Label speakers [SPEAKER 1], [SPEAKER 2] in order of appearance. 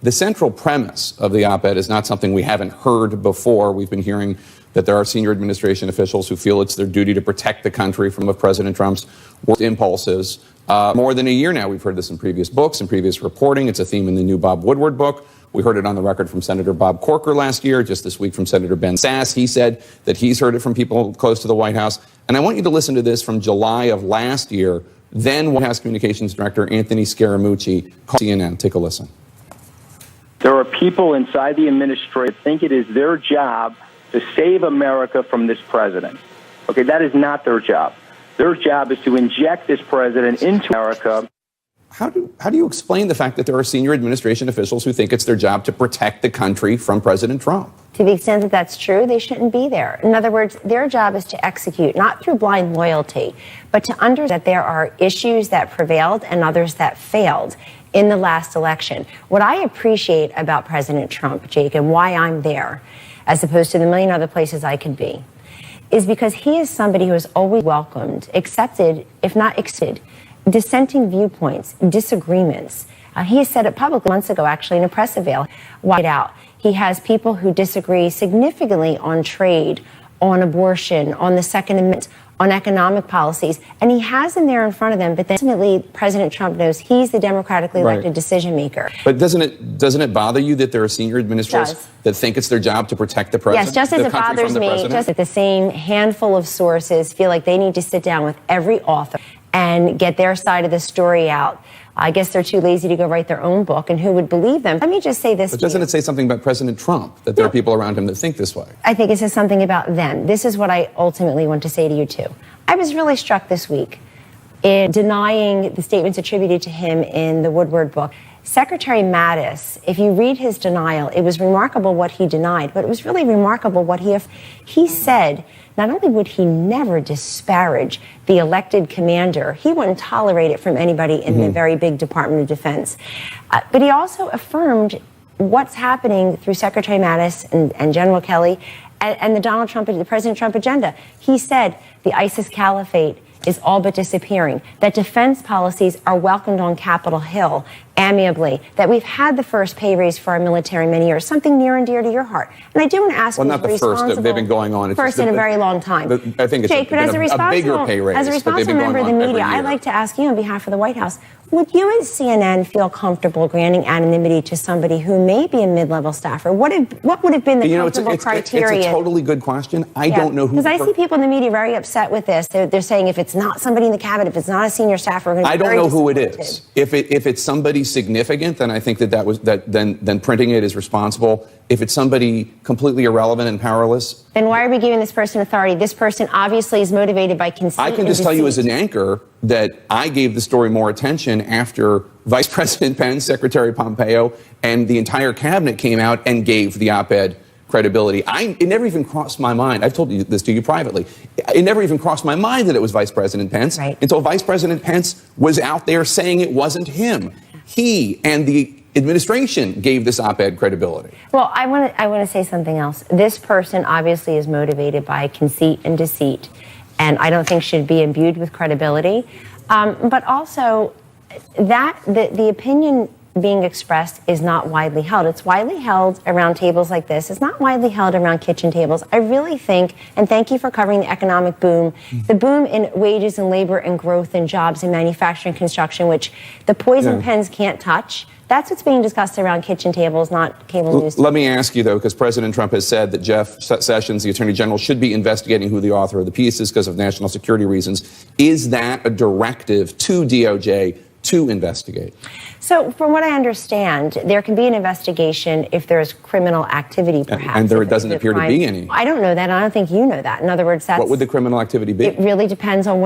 [SPEAKER 1] the central premise of the op-ed is not something we haven't heard before. We've been hearing that there are senior administration officials who feel it's their duty to protect the country from President Trump's worst impulses. More than a year now, we've heard this in previous books and previous reporting. It's a theme in the new Bob Woodward book. We heard it on the record from Senator Bob Corker last year, just this week from Senator Ben Sasse. He said that he's heard it from people close to the White House. And I want you to listen to this from July of last year. Then White House Communications Director Anthony Scaramucci called CNN. Take a listen.
[SPEAKER 2] There are people inside the administration that think it is their job to save America from this president. Okay, that is not their job. Their job is to inject this president into America.
[SPEAKER 1] How do you explain the fact that there are senior administration officials who think it's their job to protect the country from President Trump?
[SPEAKER 3] To the extent that that's true, they shouldn't be there. In other words, their job is to execute, not through blind loyalty, but to understand that there are issues that prevailed and others that failed in the last election. What I appreciate about President Trump, Jake, and why I'm there, as opposed to the million other places I could be, is because he is somebody who has always welcomed, accepted, if not accepted, dissenting viewpoints, disagreements. He has said it publicly months ago, actually, in a press avail, White out. He has people who disagree significantly on trade, on abortion, on the Second Amendment, on economic policies, and he has them there in front of them, but then ultimately President Trump knows he's the democratically elected decision maker.
[SPEAKER 1] But doesn't it bother you that there are senior administrators that think it's their job to protect the president?
[SPEAKER 3] Yes, just as it bothers me, just that the same handful of sources feel like they need to sit down with every author and get their side of the story out. I guess they're too lazy to go write their own book, and who would believe them? Let me just say this.
[SPEAKER 1] But doesn't it say something about President Trump, that there are people around him that think this way?
[SPEAKER 3] I think it says something about them. This is what I ultimately want to say to you, too. I was really struck this week in denying the statements attributed to him in the Woodward book. Secretary Mattis, if you read his denial, it was remarkable what he denied, but it was really remarkable what he said. Not only would he never disparage the elected commander, he wouldn't tolerate it from anybody in the very big Department of Defense. But he also affirmed what's happening through Secretary Mattis and General Kelly and the President Trump agenda. He said the ISIS caliphate is all but disappearing, that defense policies are welcomed on Capitol Hill amiably, that we've had the first pay raise for our military many years, something near and dear to your heart. And I do want to ask,
[SPEAKER 1] well, not the first. They've been going on.
[SPEAKER 3] First in a very long time.
[SPEAKER 1] I think it's
[SPEAKER 3] Jake, but as a
[SPEAKER 1] bigger pay raise.
[SPEAKER 3] As a responsible member of the media, I'd like to ask you on behalf of the White House, would you at CNN feel comfortable granting anonymity to somebody who may be a mid-level staffer? What would have been the comfortable criteria?
[SPEAKER 1] It's a totally good question. I don't know who.
[SPEAKER 3] Because I see people in the media very upset with this. They're saying if it's not somebody in the cabinet, if it's not a senior staffer, we're going to be very
[SPEAKER 1] I don't know who it
[SPEAKER 3] disappointed.
[SPEAKER 1] is. If it's somebody significant, then I think then printing it is responsible. If it's somebody completely irrelevant and powerless,
[SPEAKER 3] then why are we giving this person authority? This person obviously is motivated by conceit.
[SPEAKER 1] I can just tell you as an anchor that I gave the story more attention after Vice President Pence, Secretary Pompeo, and the entire cabinet came out and gave the op-ed credibility. It never even crossed my mind. I've told you this to you privately. It never even crossed my mind that it was Vice President Pence until Vice President Pence was out there saying it wasn't him. He and the administration gave this op-ed credibility.
[SPEAKER 3] Well, I want to say something else. This person obviously is motivated by conceit and deceit, and I don't think should be imbued with credibility. But also, that the opinion being expressed is not widely held. It's widely held around tables like this. It's not widely held around kitchen tables. I really think, and thank you for covering the economic boom, the boom in wages and labor and growth and jobs in manufacturing and construction, which the poison pens can't touch. That's what's being discussed around kitchen tables, not cable news.
[SPEAKER 1] Let me ask you, though, because President Trump has said that Jeff Sessions, the Attorney General, should be investigating who the author of the piece is because of national security reasons. Is that a directive to DOJ to investigate?
[SPEAKER 3] So from what I understand, there can be an investigation if there's criminal activity, perhaps.
[SPEAKER 1] And there doesn't appear to be any.
[SPEAKER 3] I don't know that. I don't think you know that. In other words,
[SPEAKER 1] what would the criminal activity be?
[SPEAKER 3] It really depends on what